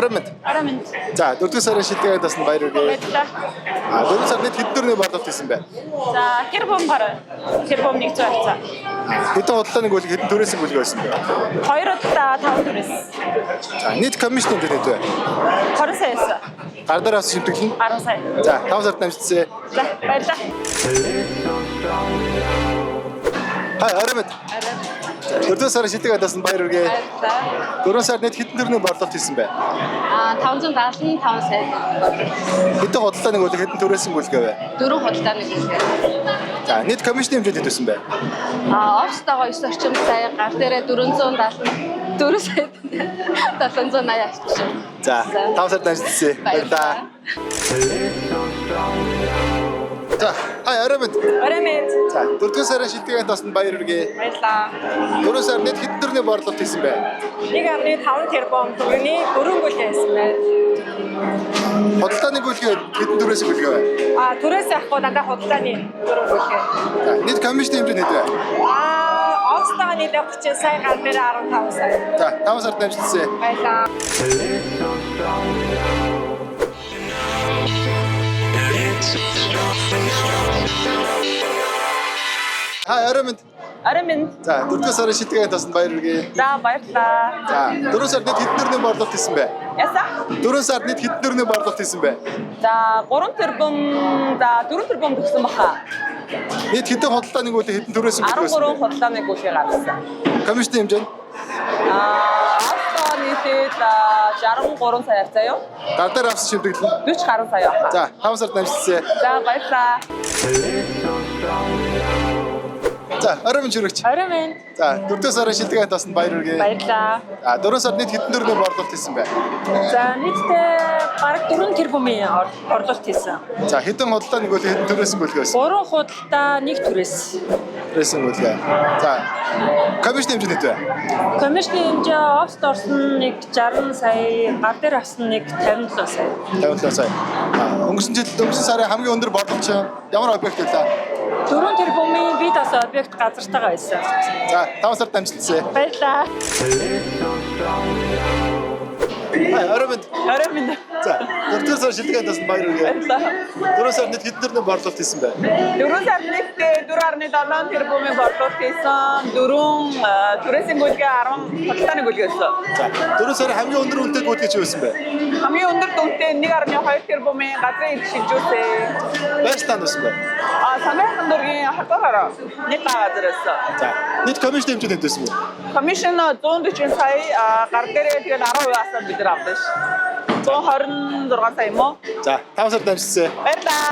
Орон мэнд. За, 4 сарын шилдэгээд бас баяр хүргэе. Баярлалаа. 4 сард хэд төгрөгийн борлуулалт хийсэн бэ? За, тэрбум бараа. Тэрбум 100 хавцаа. Хэдэн худалдааны гүйлэг хэдэн төрөөсийн гүйлэг байсан бэ? 2 удаа 5 төрөөс. За, нийт комиссны дэд вэ? 20 саяас. Гар дээр авсан шимтгэл нь 10 сая. за, 5 сард дамжчихсан. За, баярлалаа. Хай, орон мэнд. 4 сарын шилдэгээд бас баяр хүргэе. Баярлалаа. 4 сард нийт хэдэн төгрөгийн борлуулалт хийсэн бэ? 575 сая. Хэдэн худалдааны гүйлэг хэдэн төрөөсийн гүйлэг вэ? 4 худалдааны гүйлгээ. За, нийт комиссны хэмжээ хэд байсан бэ? Офстойгоо 9 орчим сая, гар дээрээ 4 сая 780 орчим. За, 5 сард дамжчихсан. Баярлалаа. За, хай, орон мэнд. Орон мэнд. За, 4 сарын шилдэгээд бас баяр хүргэе. Баярлалаа. 4 сард нийт хэдэн төгрөгийн борлуулалт хийсэн бэ? 1.5 тэрбум төгрөгийн дөрөнгөл байсан байна. Худалдааны гүйлгээ хэдэн төрөөсийн гүйлгээ вэ? Төрөөс авахгүй дандаа худалдааны дөрөнгөл. За, нийт комиссны хэмжээ хэд вэ? Оцтойгоо нийлээ 30 сая, гар дээр 15 сая. За, 5 сард дамжчихсан. Баярлалаа. Хай, орон мэнд. Орон мэнд. За, 4 сарын шилдэгээд бас баяр хүргэе. За, баярлалаа. За, 4 сард нийт хэдэн төгрөгийн борлуулалт хийсэн бэ? Яса? 4 сард нийт хэдэн төгрөгийн борлуулалт хийсэн бэ? За, 3 тэрбум, за 4 тэрбум төгсөн баха. Нийт хэдэн худалдааны гүйлэг хэдэн төрөөсийн гүйлэг байсан 13 бэ? худалдааны гүйлгээ гаргасан. Комиссны хэмжээ нь Авто нийтээд 63 сая авцаа юу? гар дээр авсан шимтгэл нь 40 гаруй сая авах. за, 5 сард дамжчихсан. За, баярлалаа. За, орон мэнд хүрэгч. Орон мэнд. За, 4 сарын шилдэгээд бас баяр хүргэе. Баярлалаа. За, 4 сард нийт хэдэн төгрөгийн борлуулалт хийсэн бэ? За, нийтдээ бараг 4 тэрбумын орлуулалт хийсэн. За, хэдэн худалдааны гүйлэг хэдэн төрөөсийн гүйлэг байсан? 3 худалдаа, 1 төрөөс. Төрөөсийн гүйлгээ. За, комиссны хэмжээ хэд вэ? Комиссны хэмжээ офст орсон нэг 60 сая, гар дээр авсан нэг 57 сая. 57 сая. Өнгөрсөн сарын хамгийн өндөр борлуулалт ямар объект вэ? 4 тэрбумын бие даасан объект газартайгаа байсан. За, 5 сард дамжчихсан. Баярлалаа. Хай, орон мэнд. Орон мэнд. За, 4 сар шилдэгээд бас баяр хүргэе. Баярлалаа. 4 сард нийт хэдэн төгрөгийн борлуулалт хийсэн бэ? 4 сард нийтдээ 4.7 тэрбумын борлуулалт хийсэн. 4 төрөөсийн гүйлгээ 10 худалдааны гүйлгээсэн. За, 4 сарын хамгийн өндөр үнэтэй гүйлгээ чи байсан бэ? Хамгийн өндөр дүнтэй 1.2 тэрбумын газрын эрх шилжүүлсэн. Байж танд байсан бэ? Самархан дургийн хатгараа нэг газараас. За, нийт комиссны хэмжээ хэд байсан бэ? Комиссн 140 сая, гар дээрээ тэгээд 10%-аас бид нар авдаг ш. 126 сая юм уу? За, 5 сард дамжчихсан. Баярлалаа.